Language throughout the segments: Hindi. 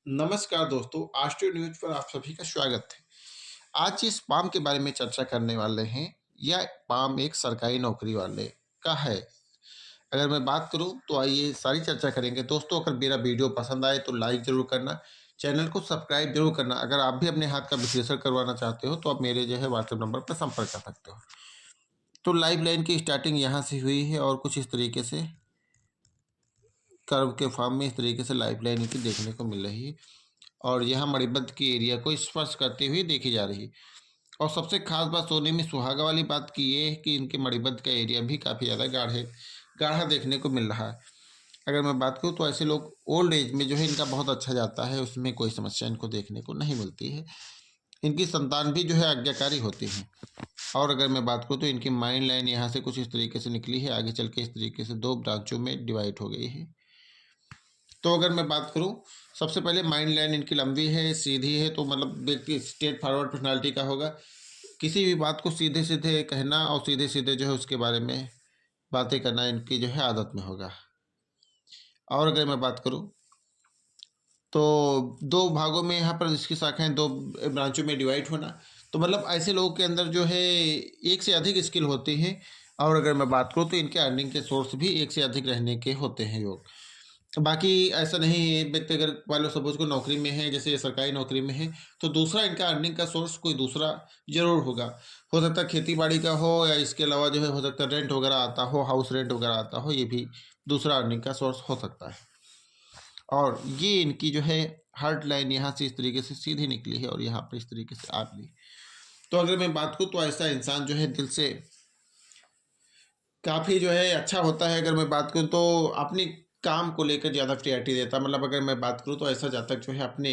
नमस्कार दोस्तों, आस्ट्रो न्यूज पर आप सभी का स्वागत है। आज जिस पाम के बारे में चर्चा करने वाले हैं, यह पाम एक सरकारी नौकरी वाले का है। अगर मैं बात करूं तो आइए सारी चर्चा करेंगे। दोस्तों, अगर मेरा वीडियो पसंद आए तो लाइक जरूर करना, चैनल को सब्सक्राइब जरूर करना। अगर आप भी अपने हाथ का विश्लेषण करवाना चाहते हो तो आप मेरे जो है व्हाट्सएप नंबर पर संपर्क कर सकते हो। तो लाइफ लाइन की स्टार्टिंग यहाँ से हुई है और कुछ इस तरीके से कर्व के फॉर्म में इस तरीके से लाइफ लाइन इनकी देखने को मिल रही है और यहाँ मणिबद्ध की एरिया को स्पर्श करते हुए देखी जा रही है। और सबसे खास बात सोने में सुहागा वाली बात की ये है कि इनके मणिबद्ध का एरिया भी काफ़ी ज़्यादा गाढ़ा देखने को मिल रहा है। अगर मैं बात करूँ तो ऐसे लोग ओल्ड एज में जो है इनका बहुत अच्छा जाता है, उसमें कोई समस्या इनको देखने को नहीं मिलती है। इनकी संतान भी जो है आज्ञाकारी होती है। और अगर मैं बात करूँ तो इनकी माइंड लाइन यहाँ से कुछ इस तरीके से निकली है, आगे चल के इस तरीके से दो ब्रांचों में डिवाइड हो गई है। तो अगर मैं बात करूं, सबसे पहले माइंड लाइन इनकी लंबी है, सीधी है, तो मतलब व्यक्ति स्ट्रेट फॉरवर्ड पर्सनालिटी का होगा। किसी भी बात को सीधे सीधे कहना और सीधे सीधे जो है उसके बारे में बातें करना इनकी जो है आदत में होगा। और अगर मैं बात करूं तो दो भागों में यहाँ पर इसकी शाखाएं दो ब्रांचों में डिवाइड होना, तो मतलब ऐसे लोगों के अंदर जो है एक से अधिक स्किल होती है। और अगर मैं बात करूँ तो इनके अर्निंग के सोर्स भी एक से अधिक रहने के होते हैं योग। बाकी ऐसा नहीं है, व्यक्ति अगर मान लो सपोज को नौकरी में है, जैसे ये सरकारी नौकरी में है, तो दूसरा इनका अर्निंग का सोर्स कोई दूसरा जरूर होगा। हो सकता है खेती बाड़ी का हो, या इसके अलावा जो है हो सकता है रेंट वगैरह आता हो, हाउस रेंट वगैरह आता हो, ये भी दूसरा अर्निंग का सोर्स हो सकता है। और ये इनकी जो है हार्ट लाइन यहाँ से इस तरीके से सीधी निकली है और यहाँ पर इस तरीके से आ गई। तो अगर मैं बात करूँ तो ऐसा इंसान जो है दिल से काफ़ी जो है अच्छा होता है। अगर मैं बात करूँ तो अपने काम को लेकर ज़्यादा प्रायोरिटी देता है। मतलब अगर मैं बात करूँ तो ऐसा जातक जो है अपने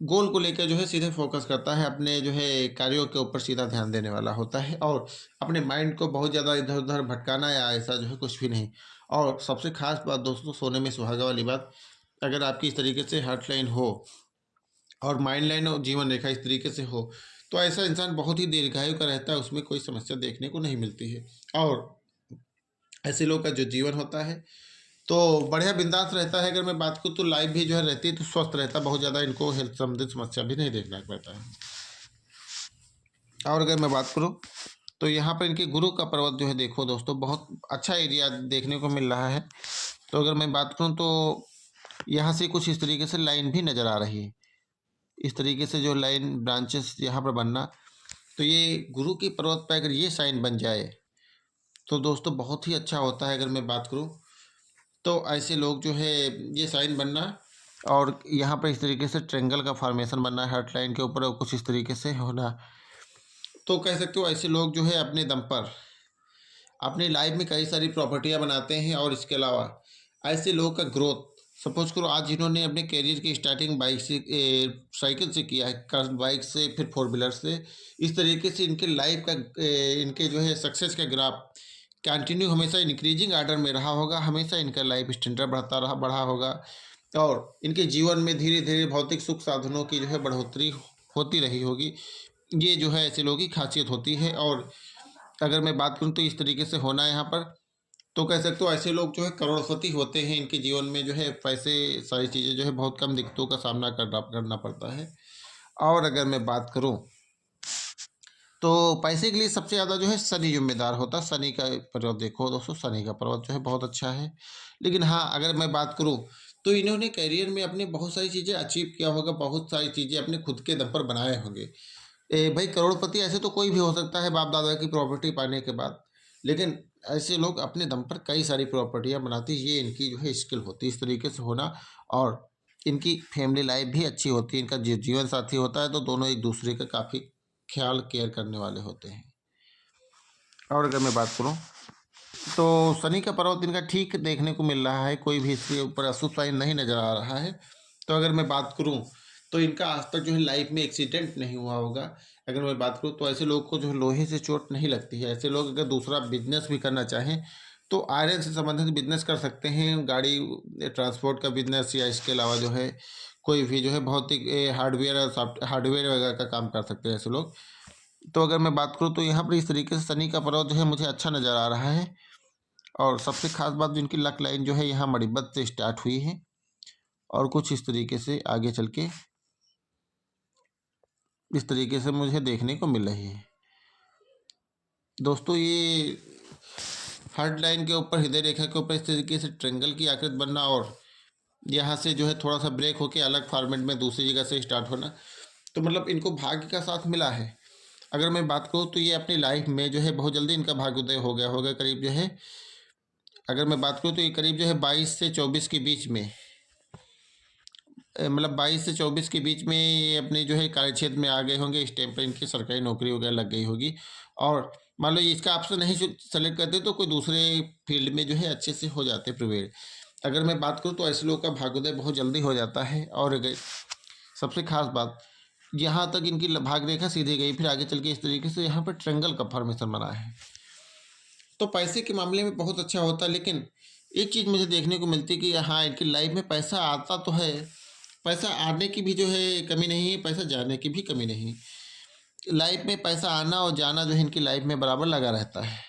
गोल को लेकर जो है सीधे फोकस करता है, अपने जो है कार्यों के ऊपर सीधा ध्यान देने वाला होता है और अपने माइंड को बहुत ज़्यादा इधर उधर भटकाना या ऐसा जो है कुछ भी नहीं। और सबसे खास बात दोस्तों, सोने में सुहागा वाली बात, अगर आपकी इस तरीके से हार्ट लाइन हो और माइंड लाइन और जीवन रेखा इस तरीके से हो, तो ऐसा इंसान बहुत ही दीर्घायु का रहता है, उसमें कोई समस्या देखने को नहीं मिलती है। और ऐसे लोग का जो जीवन होता है तो बढ़िया बिंदास रहता है। अगर मैं बात करूँ तो लाइफ भी जो है रहती है तो स्वस्थ रहता है, बहुत ज़्यादा इनको हेल्थ संबंधित समस्या भी नहीं देखना पड़ता है। और अगर मैं बात करूँ तो यहाँ पर इनके गुरु का पर्वत जो है देखो दोस्तों, बहुत अच्छा एरिया देखने को मिल रहा है। तो अगर मैं बात करूँ तो यहाँ से कुछ इस तरीके से लाइन भी नज़र आ रही है, इस तरीके से जो लाइन ब्रांचेस यहाँ पर बनना, तो ये गुरु की पर्वत पर अगर ये साइन बन जाए तो दोस्तों बहुत ही अच्छा होता है। अगर मैं बात करूँ तो ऐसे लोग जो है ये साइन बनना और यहाँ पर इस तरीके से ट्रेंगल का फॉर्मेशन बनना है हार्ट लाइन के ऊपर और कुछ इस तरीके से होना, तो कह सकते हो ऐसे लोग जो है अपने दम पर अपनी लाइफ में कई सारी प्रॉपर्टियाँ बनाते हैं। और इसके अलावा ऐसे लोगों का ग्रोथ, सपोज करो आज जिन्होंने अपने करियर की स्टार्टिंग बाइक से साइकिल से किया है, कार बाइक से, फिर फोर व्हीलर से, इस तरीके से इनके लाइफ का इनके जो है सक्सेस का ग्राफ कंटिन्यू हमेशा इंक्रीजिंग आर्डर में रहा होगा, हमेशा इनका लाइफ स्टैंडर्ड बढ़ा होगा और इनके जीवन में धीरे धीरे भौतिक सुख साधनों की जो है बढ़ोतरी होती रही होगी। ये जो है ऐसे लोगों की खासियत होती है। और अगर मैं बात करूँ तो इस तरीके से होना यहाँ पर, तो कह सकते हो ऐसे लोग जो है करोड़पति होते हैं। इनके जीवन में जो है पैसे सारी चीज़ें जो है बहुत कम दिक्कतों का सामना करना पड़ता है। और अगर मैं बात करूँ तो पैसे के लिए सबसे ज़्यादा जो है शनि जिम्मेदार होता है। शनि का पर्वत देखो दोस्तों, शनि का पर्वत जो है बहुत अच्छा है। लेकिन हाँ, अगर मैं बात करूँ तो इन्होंने करियर में अपने बहुत सारी चीज़ें अचीव किया होगा, बहुत सारी चीज़ें अपने खुद के दम पर बनाए होंगे। भाई करोड़पति ऐसे तो कोई भी हो सकता है बाप दादा की प्रॉपर्टी पाने के बाद, लेकिन ऐसे लोग अपने दम पर कई सारी प्रॉपर्टियाँ बनाती हैं। ये इनकी जो है स्किल होती है इस तरीके से होना। और इनकी फैमिली लाइफ भी अच्छी होती है। इनका जीवन साथी होता है तो दोनों एक दूसरे का काफ़ी ख्याल केयर करने वाले होते हैं। और अगर मैं बात करूं तो शनि का पर्वत इनका ठीक देखने को मिल रहा है, कोई भी इसके ऊपर अशुभ साइन नहीं नज़र आ रहा है। तो अगर मैं बात करूं तो इनका आज तक जो है लाइफ में एक्सीडेंट नहीं हुआ होगा। अगर मैं बात करूं तो ऐसे लोग को जो है लोहे से चोट नहीं लगती है। ऐसे लोग अगर दूसरा बिजनेस भी करना चाहें तो आयरन से संबंधित बिजनेस कर सकते हैं, गाड़ी ट्रांसपोर्ट का बिजनेस, या इसके अलावा जो है कोई भी जो है भौतिक हार्डवेयर और सॉफ्ट हार्डवेयर वगैरह का काम कर सकते हैं ऐसे लोग। तो अगर मैं बात करूँ तो यहाँ पर इस तरीके से शनि का पर्वत जो है मुझे अच्छा नज़र आ रहा है। और सबसे खास बात जो इनकी लक लाइन जो है यहाँ मणिबद्ध से स्टार्ट हुई है और कुछ इस तरीके से आगे चल के इस तरीके से मुझे देखने को मिल रही है। दोस्तों ये हार्ड लाइन के ऊपर, हृदय रेखा के ऊपर इस तरीके से ट्रेंगल की आकृति बनना और यहाँ से जो है थोड़ा सा ब्रेक होके अलग फॉर्मेट में दूसरी जगह से स्टार्ट होना, तो मतलब इनको भाग्य का साथ मिला है। अगर मैं बात करूँ तो ये अपनी लाइफ में जो है बहुत जल्दी इनका भाग्योदय हो गया होगा। करीब जो है, अगर मैं बात करूँ तो ये करीब जो है 22 से 24 के बीच में, मतलब 22 से 24 के बीच में ये अपने जो है कार्यक्षेत्र में आ गए होंगे। इस टाइम पर इनकी सरकारी नौकरी वगैरह लग गई होगी। और मान लो इसका ऑप्शन नहीं सेलेक्ट करते तो कोई दूसरे फील्ड में जो है अच्छे से हो जाते प्रिपेयर। अगर मैं बात करूँ तो ऐसे लोगों का भाग्योदय बहुत जल्दी हो जाता है। और अगर सबसे खास बात, यहाँ तक इनकी भाग रेखा सीधी गई, फिर आगे चल के इस तरीके से यहाँ पर ट्रेंगल का फॉर्मेशन बना है। तो पैसे के मामले में बहुत अच्छा होता है। लेकिन एक चीज़ मुझे देखने को मिलती है कि हाँ, इनकी लाइफ में पैसा आता तो है, पैसा आने की भी जो है कमी नहीं है, पैसा जाने की भी कमी नहीं। लाइफ में पैसा आना और जाना जो है इनकी लाइफ में बराबर लगा रहता है।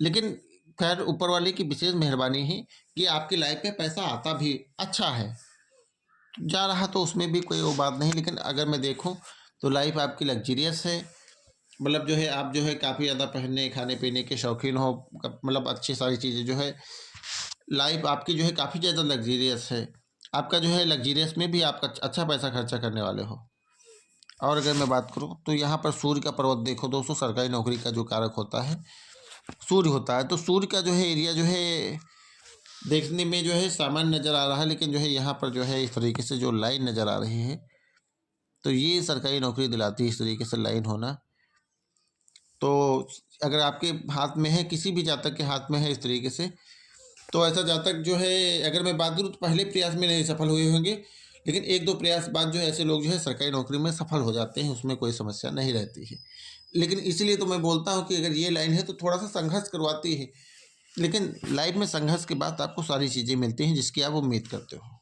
लेकिन खैर ऊपर वाले की विशेष मेहरबानी है कि आपकी लाइफ में पैसा आता भी अच्छा है, जा रहा तो उसमें भी कोई वो बात नहीं। लेकिन अगर मैं देखूं तो लाइफ आपकी लग्जरियस है। मतलब जो है आप जो है काफ़ी ज़्यादा पहनने खाने पीने के शौकीन हो, मतलब अच्छी सारी चीज़ें जो है लाइफ आपकी जो है काफ़ी ज़्यादा लग्जरियस है। आपका जो है लग्जरियस में भी आपका अच्छा पैसा खर्चा करने वाले हो। और अगर मैं बात करूं तो यहाँ पर सूर्य का पर्वत देखो दोस्तों, सरकारी नौकरी का जो कारक होता है सूर्य होता है। तो सूर्य का जो है एरिया जो है देखने में जो है सामान्य नज़र आ रहा है, लेकिन जो है यहाँ पर जो है इस तरीके से जो लाइन नज़र आ रही है, तो ये सरकारी नौकरी दिलाती है इस तरीके से लाइन होना। तो अगर आपके हाथ में है, किसी भी जातक के हाथ में है इस तरीके से, तो ऐसा जातक जो है, अगर मैं बात करूँ तो पहले प्रयास में नहीं सफल हुए होंगे, लेकिन एक दो प्रयास बाद जो है ऐसे लोग जो है सरकारी नौकरी में सफल हो जाते हैं, उसमें कोई समस्या नहीं रहती है। लेकिन इसीलिए तो मैं बोलता हूँ कि अगर ये लाइन है तो थोड़ा सा संघर्ष करवाती है, लेकिन लाइफ में संघर्ष के बाद आपको सारी चीज़ें मिलती हैं जिसकी आप उम्मीद करते हो।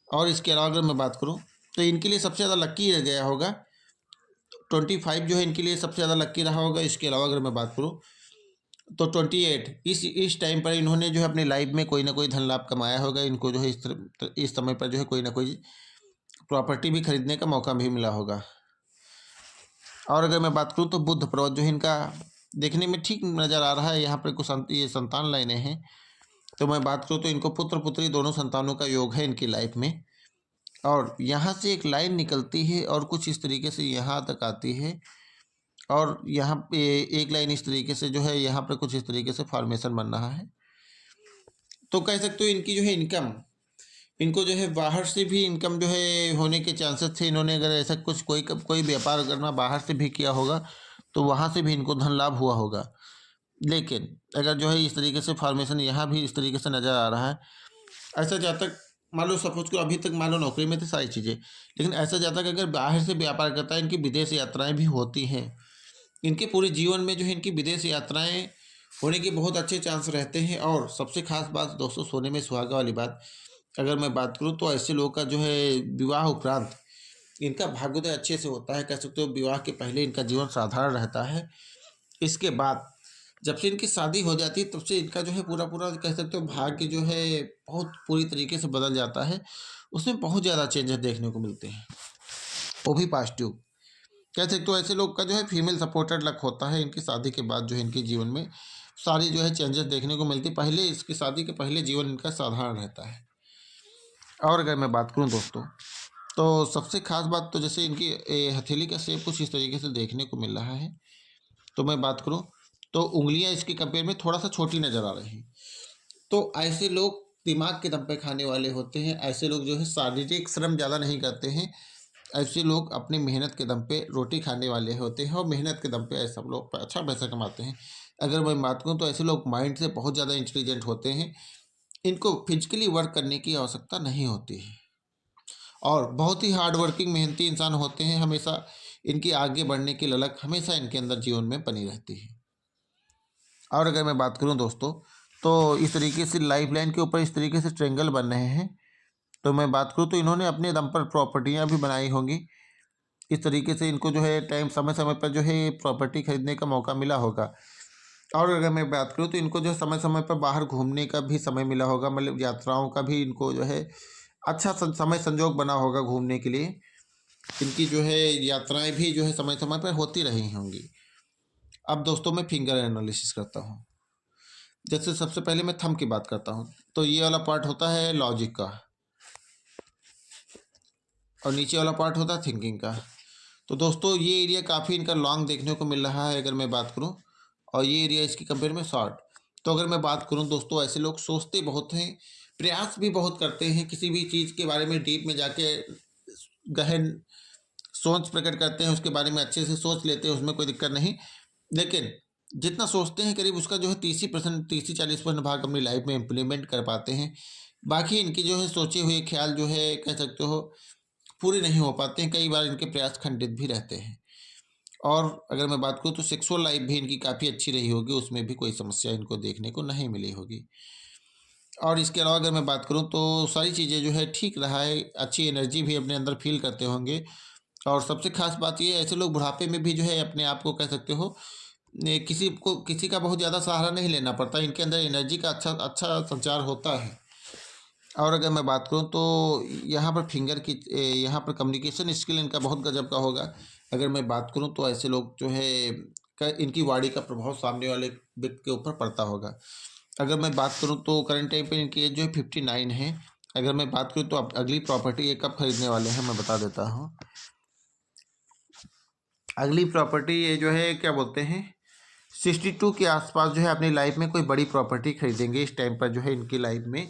और इसके अलावा अगर मैं बात करूँ तो इनके लिए सबसे ज़्यादा लक्की रह गया होगा 25 जो है इनके लिए सबसे ज़्यादा लक्की रहा होगा। इसके अलावा अगर मैं बात करूँ तो 28 इस टाइम पर इन्होंने जो है अपनी लाइफ में कोई ना कोई धन लाभ कमाया होगा। इनको जो है इस समय पर जो है कोई ना कोई प्रॉपर्टी भी खरीदने का मौका भी मिला होगा। और अगर मैं बात करूँ तो बुध पर्वत जो है इनका देखने में ठीक नज़र आ रहा है। यहाँ पर कुछ ये संतान लाइनें हैं। तो मैं बात करूँ तो इनको पुत्र पुत्री दोनों संतानों का योग है इनकी लाइफ में। और यहाँ से एक लाइन निकलती है और कुछ इस तरीके से यहाँ तक आती है, और यहाँ पे एक लाइन इस तरीके से जो है यहाँ पर कुछ इस तरीके से फॉर्मेशन बन रहा है। तो कह सकते हो इनकी जो है इनकम, इनको जो है बाहर से भी इनकम जो है होने के चांसेस थे। इन्होंने अगर ऐसा कुछ कोई व्यापार करना बाहर से भी किया होगा तो वहाँ से भी इनको धन लाभ हुआ होगा। लेकिन अगर जो है इस तरीके से फॉर्मेशन यहाँ भी इस तरीके से नज़र आ रहा है, ऐसा जातक मान लो सपोज को अभी तक मान लो नौकरी में थी सारी चीज़ें, लेकिन ऐसा जातक अगर बाहर से व्यापार करता है, इनकी विदेश यात्राएं भी होती हैं। इनके पूरे जीवन में जो है इनकी विदेश यात्राएं होने के बहुत अच्छे चांस रहते हैं। और सबसे खास बात दोस्तों, सोने में सुहागा वाली बात अगर मैं बात करूं तो ऐसे लोगों का जो है विवाह उपरांत इनका भाग्योदय अच्छे से होता है। कह सकते हो विवाह के पहले इनका जीवन साधारण रहता है। इसके बाद जब से इनकी शादी हो जाती है तब से इनका जो है पूरा पूरा कह सकते हो भाग्य जो है बहुत पूरी तरीके से बदल जाता है। उसमें बहुत ज़्यादा चेंजेस देखने को मिलते हैं, वो भी पॉजिटिव। कह सकते हो ऐसे लोग का जो है फीमेल सपोर्टेड लक होता है। इनकी शादी के बाद जो है इनके जीवन में सारी जो है चेंजेस देखने को मिलती है। पहले इसकी शादी के पहले जीवन इनका साधारण रहता है। और अगर मैं बात करूं दोस्तों तो सबसे खास बात तो जैसे इनकी हथेली का शेप कुछ इस तरीके से देखने को मिल रहा है। तो मैं बात करूं तो उंगलियां इसके कंपेयर में थोड़ा सा छोटी नज़र आ रही हैं। तो ऐसे लोग दिमाग के दम पे खाने वाले होते हैं। ऐसे लोग जो है शारीरिक श्रम ज़्यादा नहीं करते हैं। ऐसे लोग अपनी मेहनत के दम पे रोटी खाने वाले होते हैं और मेहनत के दम पे ऐसे सब लोग अच्छा पैसा कमाते हैं। अगर मैं बात करूँ तो ऐसे लोग माइंड से बहुत ज़्यादा इंटेलिजेंट होते हैं। इनको फिजिकली वर्क करने की आवश्यकता नहीं होती है और बहुत ही हार्ड वर्किंग मेहनती इंसान होते हैं। हमेशा इनकी आगे बढ़ने की ललक हमेशा इनके अंदर जीवन में बनी रहती है। और अगर मैं बात करूं दोस्तों तो इस तरीके से लाइफ लाइन के ऊपर इस तरीके से ट्रेंगल बन रहे हैं। तो मैं बात करूं तो इन्होंने अपने दम पर प्रॉपर्टियां भी बनाई होंगी। इस तरीके से इनको जो है टाइम समय समय पर जो है प्रॉपर्टी खरीदने का मौका मिला होगा। और अगर मैं बात करूँ तो इनको जो है समय समय पर बाहर घूमने का भी समय मिला होगा, मतलब यात्राओं का भी इनको जो है अच्छा समय संजोग बना होगा घूमने के लिए। इनकी जो है यात्राएं भी जो है समय समय पर होती रही होंगी। अब दोस्तों मैं फिंगर एनालिसिस करता हूँ। जैसे सबसे पहले मैं थंब की बात करता हूँ, तो ये वाला पार्ट होता है लॉजिक का और नीचे वाला पार्ट होता है थिंकिंग का। तो दोस्तों ये एरिया काफ़ी इनका लॉन्ग देखने को मिल रहा है अगर मैं बात करूं, और ये एरिया इसकी कंपेयर में शॉर्ट। तो अगर मैं बात करूं दोस्तों, ऐसे लोग सोचते बहुत हैं, प्रयास भी बहुत करते हैं, किसी भी चीज़ के बारे में डीप में जाके गहन सोच प्रकट करते हैं, उसके बारे में अच्छे से सोच लेते हैं, उसमें कोई दिक्कत नहीं। लेकिन जितना सोचते हैं करीब उसका जो है 30% 30-40% भाग अपनी लाइफ में इम्प्लीमेंट कर पाते हैं। बाकी इनके जो है सोचे हुए ख्याल जो है कह सकते हो पूरे नहीं हो पाते हैं, कई बार इनके प्रयास खंडित भी रहते हैं। और अगर मैं बात करूँ तो सेक्सुअल लाइफ भी इनकी काफ़ी अच्छी रही होगी, उसमें भी कोई समस्या इनको देखने को नहीं मिली होगी। और इसके अलावा अगर मैं बात करूँ तो सारी चीज़ें जो है ठीक रहा है, अच्छी एनर्जी भी अपने अंदर फील करते होंगे। और सबसे खास बात ये, ऐसे लोग बुढ़ापे में भी जो है अपने आप को कह सकते हो किसी का बहुत ज़्यादा सहारा नहीं लेना पड़ता, इनके अंदर एनर्जी का अच्छा अच्छा संचार होता है। और अगर मैं बात करूँ तो यहाँ पर यहाँ पर कम्युनिकेशन स्किल इनका बहुत गजब का होगा। अगर मैं बात करूँ तो ऐसे लोग जो है इनकी वाणी का प्रभाव सामने वाले व्यक्ति के ऊपर पड़ता होगा। अगर मैं बात करूँ तो करंट टाइम पे इनकी एज जो है 59 है। अगर मैं बात करूँ तो अब अगली प्रॉपर्टी ये कब खरीदने वाले हैं मैं बता देता हूँ। अगली प्रॉपर्टी ये जो है क्या बोलते हैं 62 के आसपास जो है अपनी लाइफ में कोई बड़ी प्रॉपर्टी खरीदेंगे। इस टाइम पर जो है इनकी लाइफ में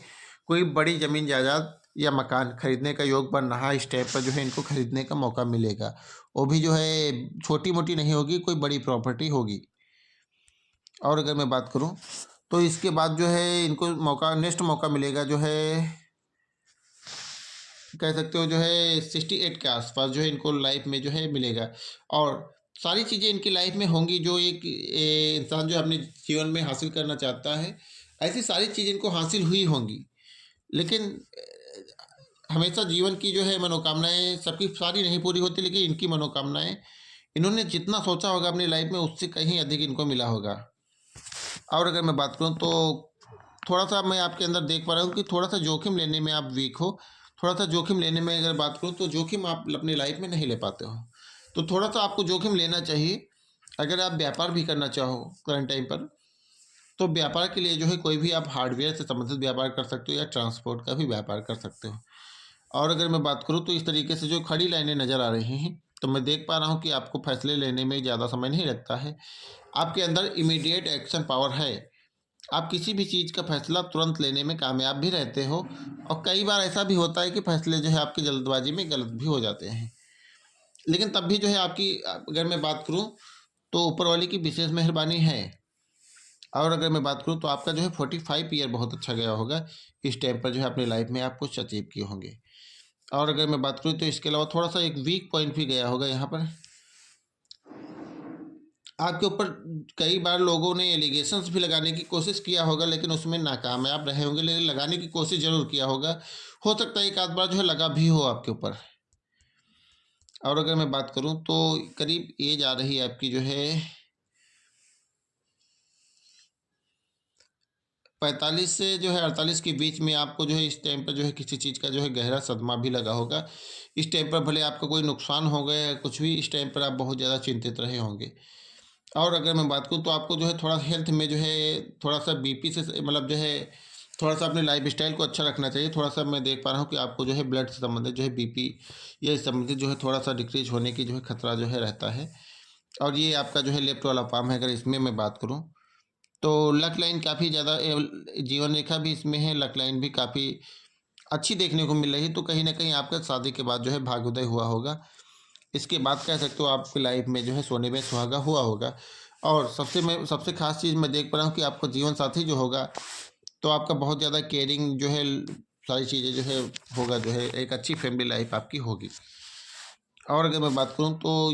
कोई बड़ी ज़मीन जायदाद या मकान खरीदने का योग बन रहा है। इस टाइप पर जो है इनको खरीदने का मौका मिलेगा, वो भी जो है छोटी मोटी नहीं होगी, कोई बड़ी प्रॉपर्टी होगी। और अगर मैं बात करूं तो इसके बाद जो है इनको नेक्स्ट मौका मिलेगा जो है कह सकते हो जो है 68 के आसपास जो है इनको लाइफ में जो है मिलेगा। और सारी चीज़ें इनकी लाइफ में होंगी जो एक इंसान जो अपने जीवन में हासिल करना चाहता है, ऐसी सारी चीज़ें इनको हासिल हुई होंगी। लेकिन हमेशा जीवन की जो है मनोकामनाएं सबकी सारी नहीं पूरी होती, लेकिन इनकी मनोकामनाएं इन्होंने जितना सोचा होगा अपनी लाइफ में उससे कहीं अधिक इनको मिला होगा। और अगर मैं बात करूं तो थोड़ा सा मैं आपके अंदर देख पा रहा हूँ कि थोड़ा सा जोखिम लेने में आप वीक हो। थोड़ा सा जोखिम लेने में अगर बात करूँ तो जोखिम आप अपनी लाइफ में नहीं ले पाते हो, तो थोड़ा सा आपको जोखिम लेना चाहिए। अगर आप व्यापार भी करना चाहो करंट टाइम पर, तो व्यापार के लिए जो है कोई भी आप हार्डवेयर से संबंधित व्यापार कर सकते हो या ट्रांसपोर्ट का भी व्यापार कर सकते हो। और अगर मैं बात करूँ तो इस तरीके से जो खड़ी लाइनें नज़र आ रही हैं, तो मैं देख पा रहा हूँ कि आपको फैसले लेने में ज़्यादा समय नहीं लगता है। आपके अंदर इमीडिएट एक्शन पावर है, आप किसी भी चीज़ का फैसला तुरंत लेने में कामयाब भी रहते हो। और कई बार ऐसा भी होता है कि फैसले जो है आपकी जल्दबाजी में गलत भी हो जाते हैं, लेकिन तब भी जो है आपकी अगर मैं बात करूँ तो ऊपर वाले की विशेष मेहरबानी है। और अगर मैं बात करूँ तो आपका जो है 45 ईयर बहुत अच्छा गया होगा। इस टाइम पर जो है अपनी लाइफ में आप कुछ अचीव किए होंगे। और अगर मैं बात करूँ तो इसके अलावा थोड़ा सा एक वीक पॉइंट भी गया होगा यहाँ पर आपके ऊपर। कई बार लोगों ने एलिगेशंस भी लगाने की कोशिश किया होगा, लेकिन उसमें नाकामयाब रहे होंगे, लेकिन लगाने की कोशिश जरूर किया होगा। हो सकता है एक आध बार जो है लगा भी हो आपके ऊपर। और अगर मैं बात करूं तो करीब एज आ रही है आपकी जो है 45 से जो है 48 के बीच में। आपको जो है इस टाइम पर जो है किसी चीज़ का जो है गहरा सदमा भी लगा होगा। इस टाइम पर भले आपका कोई नुकसान हो गया या कुछ भी, इस टाइम पर आप बहुत ज़्यादा चिंतित रहे होंगे। और अगर मैं बात करूँ तो आपको जो है थोड़ा हेल्थ में जो है थोड़ा सा बीपी से मतलब जो है थोड़ा सा अपने लाइफ स्टाइल को अच्छा रखना चाहिए। थोड़ा सा मैं देख पा रहा हूँ कि आपको जो है ब्लड से संबंधित जो है बीपी या इस संबंधित जो है थोड़ा सा डिक्रीज होने की जो है खतरा जो है रहता है। और ये आपका जो है लेफ्ट वाला पाम है, अगर इसमें मैं बात करूँ तो लक लाइन काफ़ी ज़्यादा जीवन रेखा भी इसमें है, लक लाइन भी काफ़ी अच्छी देखने को मिल रही है। तो कहीं ना कहीं आपका शादी के बाद जो है भाग्योदय हुआ होगा। इसके बाद कह सकते हो आपकी लाइफ में जो है सोने में सुहागा हुआ होगा। और सबसे खास चीज़ मैं देख पा रहा हूँ कि आपका जीवन साथी जो होगा तो आपका बहुत ज़्यादा केयरिंग जो है सारी चीज़ें जो है होगा, जो है एक अच्छी फैमिली लाइफ आपकी होगी। और अगर मैं बात करूँ तो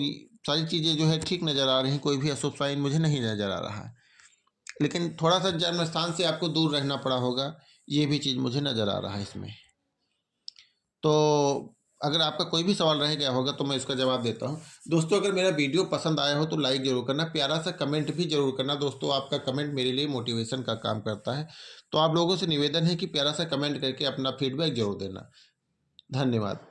सारी चीज़ें जो है ठीक नज़र आ रही हैं, कोई भी अशुभ साइन मुझे नहीं नज़र आ रहा है। लेकिन थोड़ा सा जन्म स्थान से आपको दूर रहना पड़ा होगा, ये भी चीज़ मुझे नज़र आ रहा है इसमें। तो अगर आपका कोई भी सवाल रह गया होगा तो मैं इसका जवाब देता हूँ। दोस्तों, अगर मेरा वीडियो पसंद आया हो तो लाइक ज़रूर करना, प्यारा सा कमेंट भी ज़रूर करना। दोस्तों, आपका कमेंट मेरे लिए मोटिवेशन का काम करता है। तो आप लोगों से निवेदन है कि प्यारा सा कमेंट करके अपना फीडबैक ज़रूर देना। धन्यवाद।